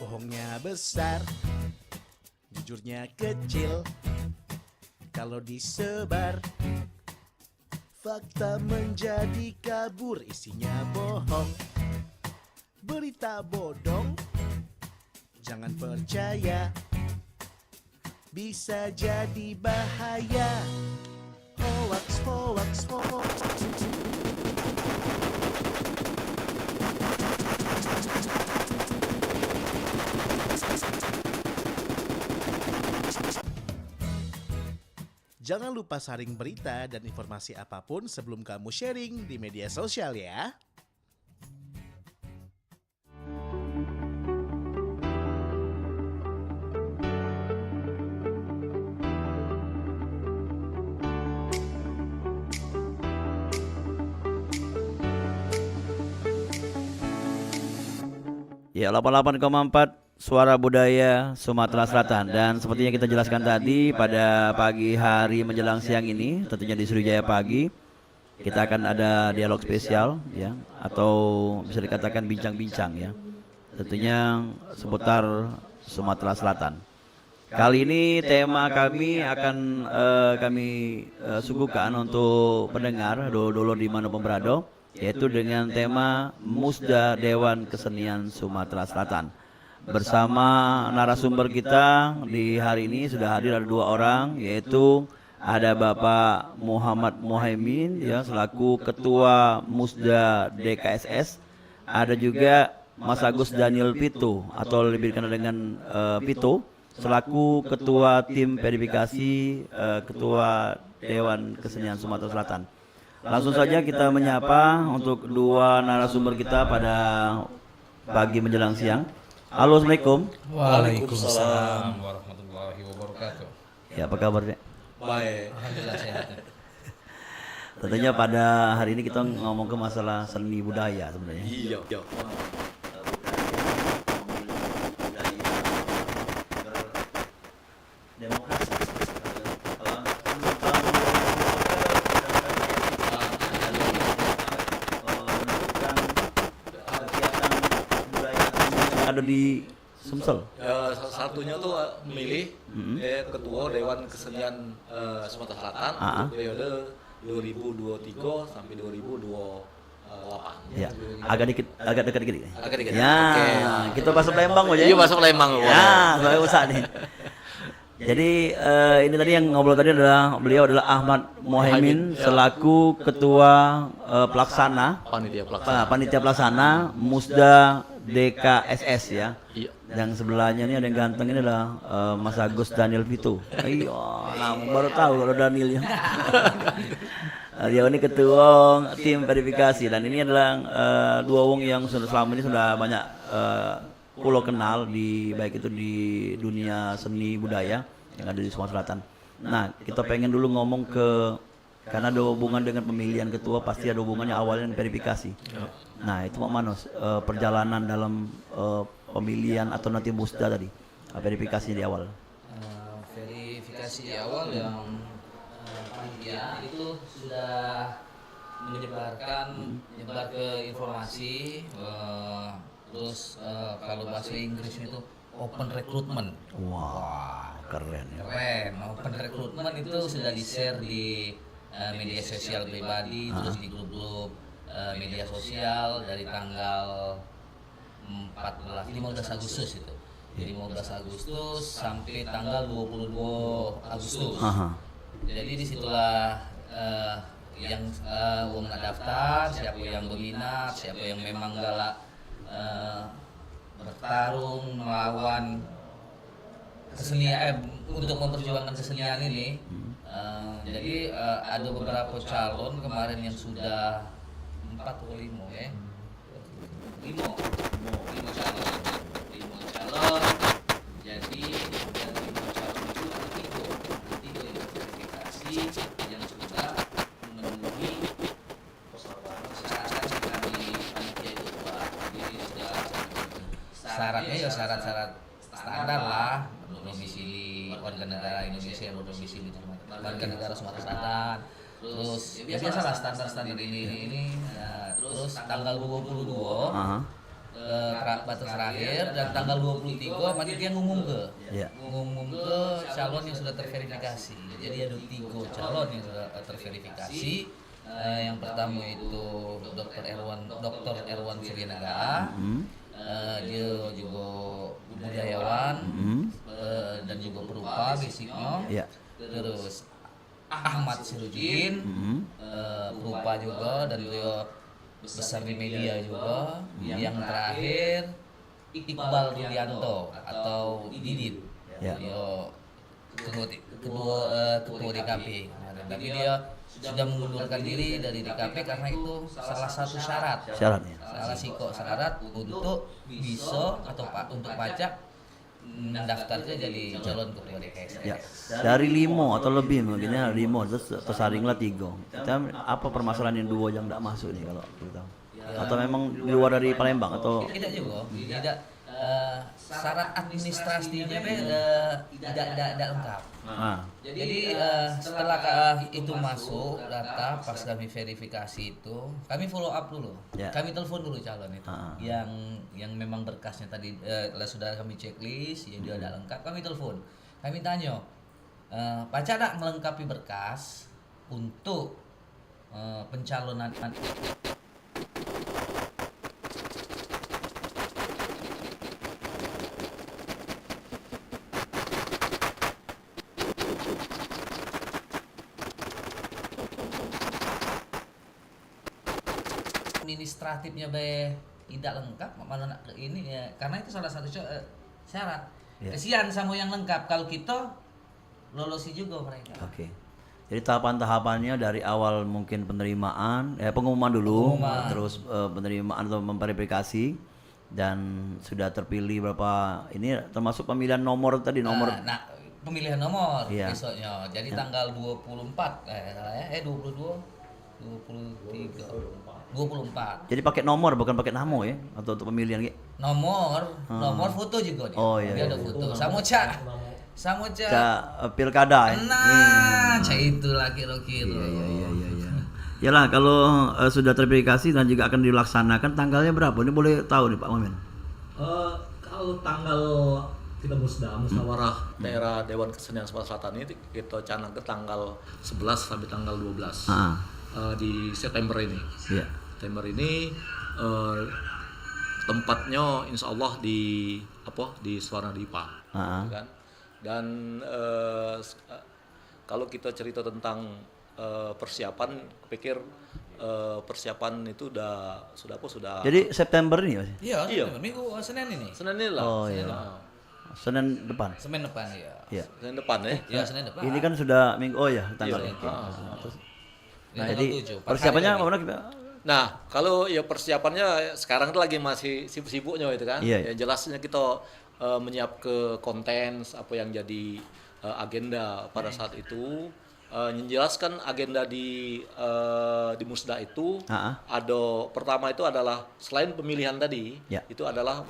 Bohongnya besar, jujurnya kecil. Kalau disebar, fakta menjadi kabur, isinya bohong. Berita bodong, jangan percaya, bisa jadi bahaya. Hoax, hoax, hoax. Jangan lupa saring berita dan informasi apapun sebelum kamu sharing di media sosial ya. Ya, 88,4 Suara Budaya Sumatera Selatan. Dan sepertinya kita jelaskan tadi, pada pagi hari menjelang siang ini, tentunya di Sriwijaya Pagi, kita akan ada dialog spesial ya, atau bisa dikatakan bincang-bincang ya, tentunya seputar Sumatera Selatan. Kali ini tema kami akan suguhkan untuk pendengar dulu di Mano Pemberado, yaitu dengan tema Musda Dewan Kesenian Sumatera Selatan. Bersama narasumber kita di hari ini sudah hadir ada 2 orang, yaitu ada Bapak Muhammad Muhaimin ya, selaku Ketua Musda DKSS. Ada juga Mas Agus Daniel Pito, atau lebih dikenal dengan Pito, selaku Ketua Tim Verifikasi Ketua Dewan Kesenian Sumatera Selatan. Langsung saja kita menyapa untuk 2 narasumber kita pada pagi menjelang siang. Halo, Assalamualaikum. Waalaikumsalam warahmatullahi wabarakatuh. Ya, apa kabar, Dek? Baik, alhamdulillah sehat. Tentunya pada hari ini kita ngomong ke masalah seni budaya sebenarnya. Iya. Ada di Sumsel. Salah satunya tuh memilih Ketua Dewan Kesenian Sumatera Selatan untuk periode 2023 sampai 2028. Ya, agak dekat dikit. Agak dekat. Ya, Oke. kita bahasa Palembang aja. Iya, bahasa Palembang. Ya, saya usah nih. Jadi ini tadi yang ngobrol tadi beliau adalah Ahmad Muhaimin selaku Ketua Pelaksana Panitia Pelaksana Musda DKSS ya. Iya. Yang sebelahnya ini ada yang ganteng, ini adalah Mas Agus Daniel Pito. Iya, baru tahu kalau Daniel ya. Dia ini ketua tim verifikasi, dan ini adalah 2 wong yang selama ini sudah banyak pulau kenal di baik itu di dunia seni budaya yang ada di Sumatera Selatan. Nah, kita pengen dulu ngomong karena ada hubungan dengan pemilihan ketua, pasti ada hubungannya awalnya dengan verifikasi. Nah, itu Pak Manos, perjalanan dalam pemilihan atau nanti musda tadi, verifikasi di awal. Verifikasi di awal yang panitia itu sudah menyebar ke informasi, terus kalau bahasa Inggrisnya itu open recruitment. Wah, keren ya. Keren, open recruitment itu sudah di-share di media sosial pribadi, terus di grup-grup media sosial dari tanggal 15 Agustus itu. Jadi 15 Agustus sampai tanggal 22 Agustus. Jadi disitulah yang wong daftar, siapa yang berminat, siapa yang memang galak bertarung melawan kesenian untuk memperjuangkan kesenian ini. Jadi ada beberapa calon kemarin yang sudah 4 atau 5 ya. 5 calon. Jadi dari 5 calon itu ada 3 yang verifikasi yang sudah memenuhi syarat yang kami panitia itu buat. Jadi sudah syaratnya ya syarat-syarat standar lah, domisili warga negara Indonesia yang berdomisili di warga negara Sumatera Selatan. Terus ya biasalah standar-standar ini ya, terus tanggal 22 batas terakhir, dan tanggal 23 panitia ngumum Ya. ke calon yang sudah terverifikasi. Jadi ada 3 calon yang sudah terverifikasi. Yang pertama itu Dr. Erwan Suryanegara. Dia juga budayawan dan juga perupa basicnya. Ya. Terus Ahmad Sirujin, perupa juga, dan dia besar di media juga. Yang terakhir Iqbal Rudianto atau Didit. Ya. Dia ketua DKP kemarin. Tapi dia sudah mengundurkan diri dari DKP karena itu salah satu Syaratnya. syarat untuk bisa atau untuk pajak mendaftar jadi calon ketua DKS. Ya. Dari 5 atau lebih mungkinnya 5 terus tersaringlah 3. Kita apa permasalahan yang 2 yang tidak masuk nih kalau kita tahu? Atau memang di luar dari Palembang atau Tidak juga, tidak syarat administrasinya tidak lengkap. ah, Jadi setelah itu masuk data, pas kami verifikasi itu, kami follow up dulu. Ya. Kami telepon dulu calon itu, Ah. yang memang berkasnya tadi sudah kami checklist, yang dia ada lengkap. Kami telepon, kami tanya, Paca tak melengkapi berkas untuk pencalonan. Administratifnya tidak lengkap, malah nak ke ini ya, karena itu salah satu syarat. Ya. Kesian sama yang lengkap, kalau kita lolosi juga mereka. oke. Jadi tahapan-tahapannya dari awal mungkin penerimaan, pengumuman dulu, terus penerimaan atau memverifikasi, dan sudah terpilih berapa ini termasuk pemilihan nomor tadi nomor. Nah, pemilihan nomor Iya. besoknya. Jadi tanggal 24 24. Jadi pakai nomor bukan pakai nama ya atau untuk pemilihan gitu. Nomor foto juga dia. Oh, iya, Dia ada iya. foto. Sama Pilkada ya. Nah, itulah kira-kira. Iya. Yalah kalau sudah terverifikasi dan juga akan dilaksanakan tanggalnya berapa? Ini boleh tahu nih Pak Mamen. Kalau tanggal kita musyawarah daerah Dewan Kesenian Sumatera Selatan ini kita canang ke tanggal 11 sampai tanggal 12 di September ini. Iya. September ini tempatnya insya Allah di Suara Dipa, kan? Dan kalau kita cerita tentang persiapan, pikir persiapan itu sudah. Jadi September ini Mas? Iya. Minggu Senin ini. Senin ini lah. Oh iya. Senin depan. Senin depan ya. Iya. Senin depan ya. Ya, Senin depan. Ini kan sudah minggu. Oh ya, tanggalnya. Iya. Terus, Ini jadi tanggal 7, persiapannya per hari mana kita? Nah, kalau ya persiapannya sekarang itu lagi masih sibuk-sibuknya itu kan. Iya. Ya jelasnya kita menyiap ke konten apa yang jadi agenda pada saat itu. Menjelaskan agenda di Musda itu ada pertama itu adalah selain pemilihan tadi, Ya. itu adalah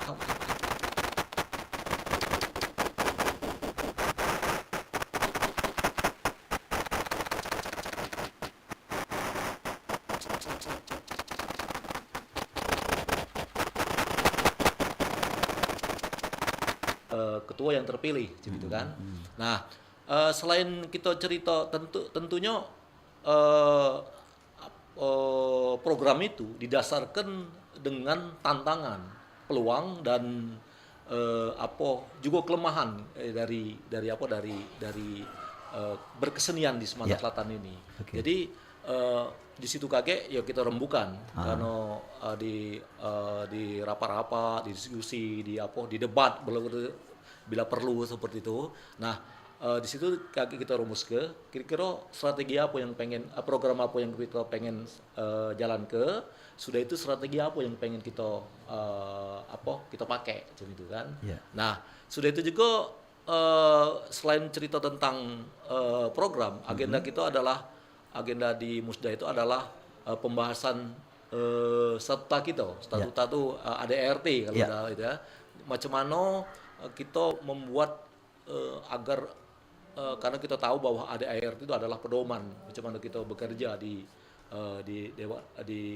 ketua yang terpilih gitu kan. Nah, selain kita cerita tentunya program itu didasarkan dengan tantangan, peluang dan juga kelemahan dari berkesenian di Sumatera Selatan ini. Oke. Jadi di situ kakek ya kita rembukan karena di rapat-rapat, di diskusi, di debat bila perlu seperti itu. Nah, di situ kakek kita rumus kira-kira strategi apa yang program apa yang kita pengen jalan ke, sudah itu strategi apa yang pengen kita kita pakai gitu kan. Yeah. Nah, sudah itu juga selain cerita tentang program, agenda kita adalah agenda di Musda itu adalah pembahasan statuta kita. Statuta itu ADRT kalau itu ya. Macam mana kita membuat agar karena kita tahu bahwa ADART itu adalah pedoman macam mana kita bekerja di di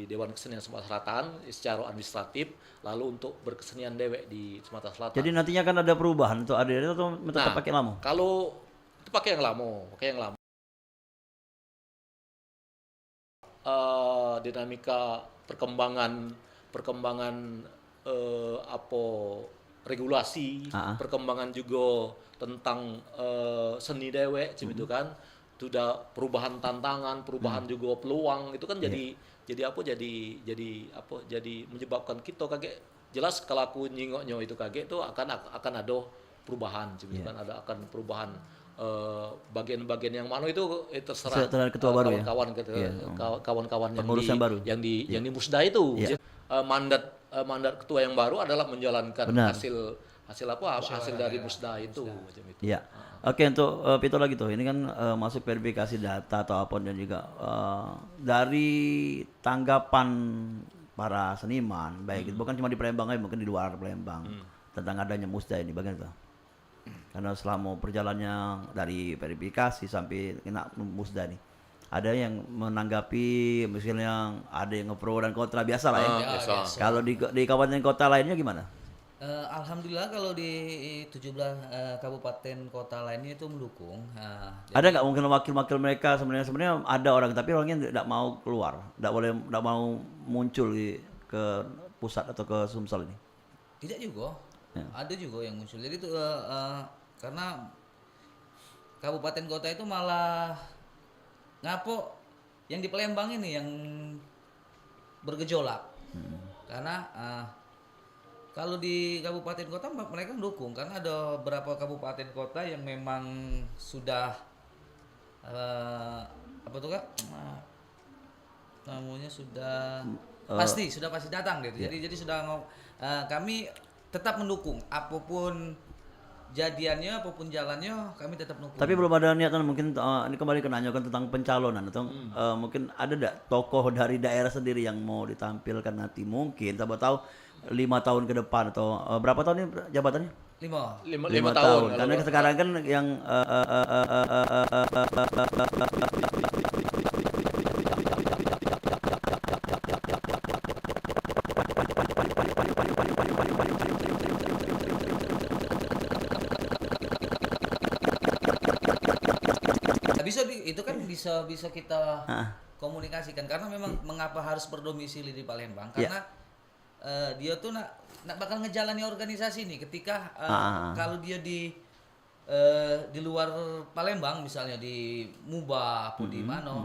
Dewan Kesenian Sumatera Selatan secara administratif, lalu untuk berkesenian dewek di Sumatera Selatan. Jadi nantinya kan ada perubahan untuk adik atau tetap pakai lama? Kalau itu pakai yang lama. Dinamika perkembangan apa regulasi, perkembangan juga tentang seni dewek gitu kan. Sudah perubahan tantangan, perubahan juga peluang itu kan jadi menyebabkan kita kaget. Jelas kalau aku nyingoknya itu kaget itu akan ada perubahan gitu kan, akan perubahan bagian-bagian yang mana itu terserah ketua baru kawan-kawan yang di Musda itu. Mandat ketua yang baru adalah menjalankan hasil dari Musda itu. Iya. Oke, untuk Pito lagi tuh, ini kan masuk verifikasi data atau apa dan juga dari tanggapan para seniman, baik itu bukan cuma di Palembang aja, mungkin di luar Palembang tentang adanya Musda ini, bagaimana tuh? Karena selama perjalannya dari verifikasi sampai kena Musda nih, ada yang menanggapi, misalnya ada yang nge-pro dan kontra, biasa lah ya. Biasa. Kalau di kabupaten kota lainnya gimana? Alhamdulillah kalau di 17 kabupaten kota lainnya itu mendukung. Ada nggak mungkin wakil-wakil mereka sebenarnya ada orang tapi orangnya tidak mau keluar, tidak mau muncul ke pusat atau ke Sumsel ini? Tidak juga, ada juga yang muncul. Jadi itu karena kabupaten kota itu malah ngapo yang di Palembang ini yang bergejolak. Karena kalau di kabupaten kota mereka mendukung, karena ada beberapa kabupaten kota yang memang sudah apa tuh Kak? Namanya sudah pasti datang gitu. Jadi sudah kami tetap mendukung apapun jadiannya, apapun jalannya, kami tetap mendukung. Tapi belum ada niatan mungkin ini kembali ke nanyakan tentang pencalonan atau mungkin ada enggak tokoh dari daerah sendiri yang mau ditampilkan nanti, mungkin siapa tahu 5 tahun ke depan atau berapa tahun ini jabatannya? 5 tahun. Karena sekarang kan yang itu kan bisa kita komunikasikan, karena memang mengapa harus berdomisili di Palembang, karena dia tuh nak bakal ngejalani organisasi nih ketika kalau dia di luar Palembang, misalnya di Muba atau di mana